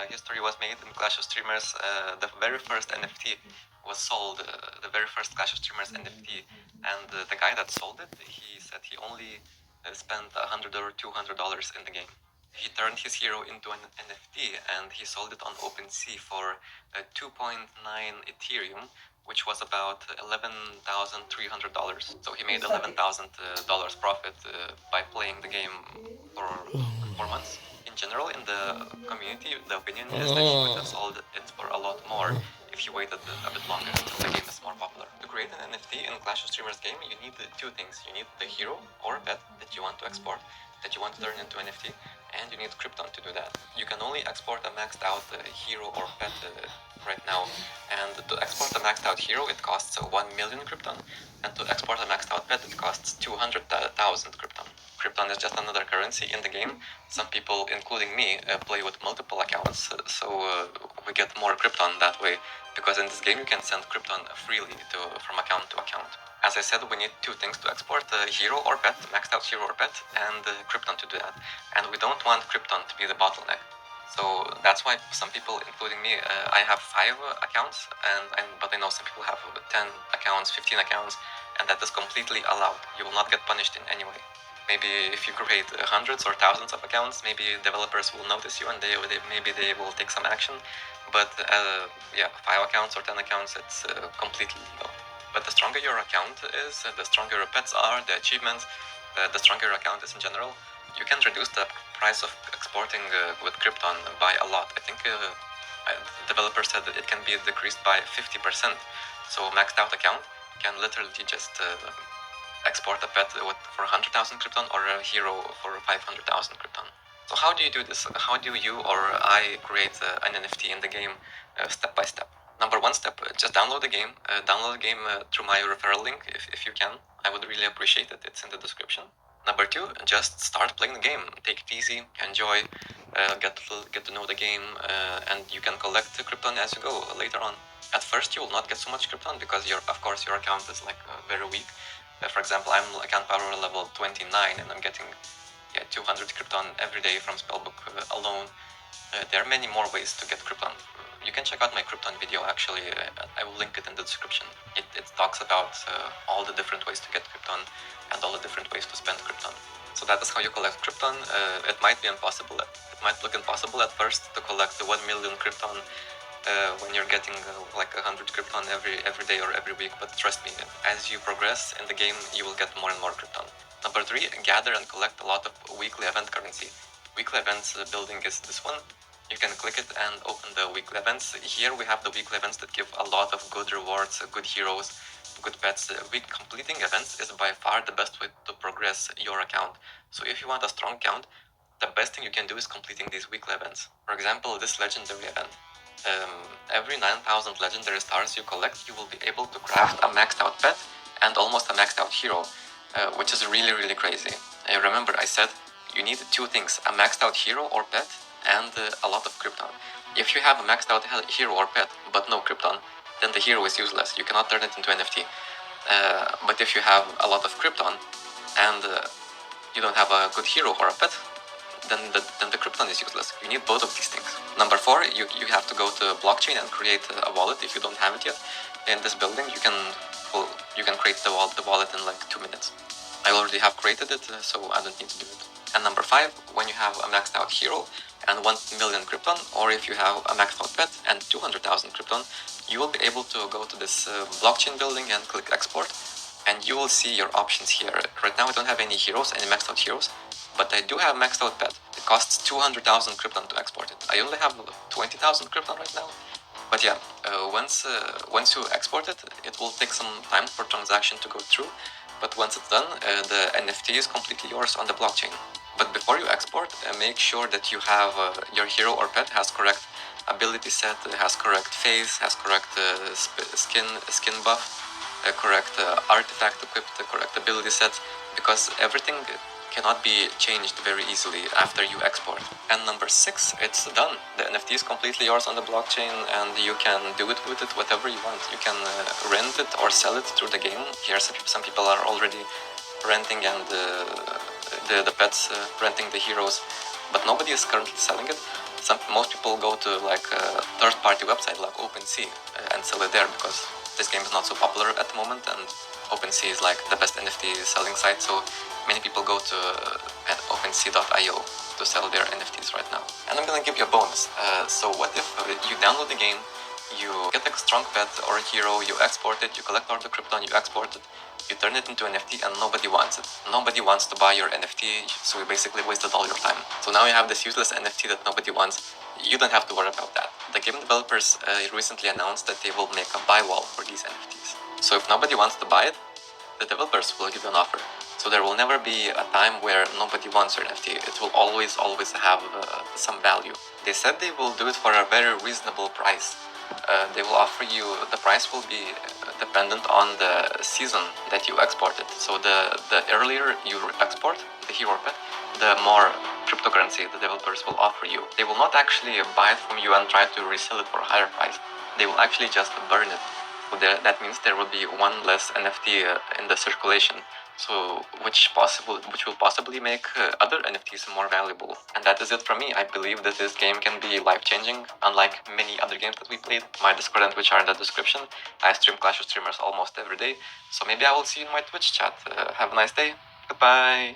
History was made in Clash of Streamers. The very first NFT was sold, the very first Clash of Streamers NFT, and the guy that sold it, he said he only spent $100 or $200 in the game. He turned his hero into an NFT and he sold it on OpenSea for 2.9 Ethereum, which was about $11,300. So he made $11,000 profit by playing the game for 4 months. In general, in the community, the opinion is that he would have sold it for a lot more if he waited a bit longer until the game is more popular. To create an NFT in Clash of Streamers game, you need two things. You need the hero or pet that you want to export, that you want to turn into NFT, and you need Krypton to do that. You can only export a maxed out hero or pet right now, and to export a maxed out hero it costs 1 million Krypton, and to export a maxed out pet it costs 200,000 Krypton. Krypton is just another currency in the game. Some people, including me, play with multiple accounts, so we get more Krypton that way, because in this game you can send Krypton freely from account to account. As I said, we need two things to export, hero or pet, maxed out hero or pet, and Krypton to do that. And we don't want Krypton to be the bottleneck. So that's why some people, including me, I have 5 accounts, but I know some people have 10 accounts, 15 accounts, and that is completely allowed. You will not get punished in any way. Maybe if you create hundreds or thousands of accounts, maybe developers will notice you and maybe they will take some action. But 5 accounts or 10 accounts, it's completely legal. But the stronger your account is, the stronger your pets are, the achievements, the stronger your account is in general, you can reduce the price of exporting with Krypton by a lot. I think the developer said that it can be decreased by 50%. So maxed out account can literally just export a pet for 100,000 Krypton or a hero for 500,000 Krypton. So how do you do this? How do you or I create an NFT in the game step by step? Number 1 step, just download the game. Download the game through my referral link if you can. I would really appreciate it. It's in the description. Number 2, just start playing the game. Take it easy, enjoy, get to know the game, and you can collect Krypton as you go later on. At first, you will not get so much Krypton because your account is like very weak. For example, I'm account power level 29 and I'm getting 200 Krypton every day from Spellbook alone. There are many more ways to get Krypton. You can check out my Krypton video actually, I will link it in the description. It talks about all the different ways to get Krypton and all the different ways to spend Krypton. So that is how you collect Krypton. It might be impossible, it might look impossible at first to collect 1 million Krypton when you're getting like 100 Krypton every day or every week, but trust me, as you progress in the game, you will get more and more Krypton. Number 3, gather and collect a lot of weekly event currency. Weekly events building is this one. You can click it and open the weekly events. Here we have the weekly events that give a lot of good rewards, good heroes, good pets. Completing events is by far the best way to progress your account. So if you want a strong account, the best thing you can do is completing these weekly events. For example, this legendary event. Every 9,000 legendary stars you collect, you will be able to craft a maxed out pet and almost a maxed out hero, which is really crazy. Remember, I said you need 2 things, a maxed out hero or pet and a lot of Krypton. If you have a maxed out hero or pet but no Krypton, then the hero is useless. You cannot turn it into NFT. But if you have a lot of Krypton and you don't have a good hero or a pet, then the Krypton is useless. You need both of these things. Number 4, you have to go to blockchain and create a wallet if you don't have it yet. In this building, you can create the wallet in like 2 minutes. I already have created it, so I don't need to do it. And number 5, when you have a maxed out hero and 1 million Krypton, or if you have a maxed out pet and 200,000 Krypton, you will be able to go to this blockchain building and click export, and you will see your options here. Right now I don't have any heroes, any maxed out heroes, but I do have maxed out pet. It costs 200,000 Krypton to export it. I only have 20,000 Krypton right now. But yeah, once you export it, it will take some time for transaction to go through. But once it's done, the NFT is completely yours on the blockchain. But before you export, make sure that you have your hero or pet has correct ability set, has correct face, has correct skin buff, correct artifact equipped, the correct ability set, because everything cannot be changed very easily after you export. And number 6, it's done. The NFT is completely yours on the blockchain and you can do it with it whatever you want. You can rent it or sell it through the game. Here some people are already renting and the pets renting the heroes, but nobody is currently selling it. Most people go to like a third-party website like OpenSea and sell it there because this game is not so popular at the moment, and OpenSea is like the best NFT selling site. So many people go to OpenSea.io to sell their NFTs right now. And I'm gonna give you a bonus. So what if you download the game, you get a strong pet or a hero, you export it, you collect all the crypto and you export it, you turn it into an NFT and nobody wants it. Nobody wants to buy your NFT, so you basically wasted all your time. So now you have this useless NFT that nobody wants. You don't have to worry about that. The game developers recently announced that they will make a buy wall for these NFTs. So if nobody wants to buy it, the developers will give you an offer. So there will never be a time where nobody wants your NFT. It will always have some value. They said they will do it for a very reasonable price. They will offer you, the price will be dependent on the season that you exported. So the earlier you export the hero pet, the more cryptocurrency the developers will offer you. They will not actually buy it from you and try to resell it for a higher price. They will actually just burn it. So that means there will be one less NFT in the circulation. So which will possibly make other NFTs more valuable. And that is it from me. I believe that this game can be life-changing, unlike many other games that we played. My Discord and Twitch are in the description. I stream Clash of Streamers almost every day, so maybe I will see you in my Twitch chat. Have a nice day. Goodbye.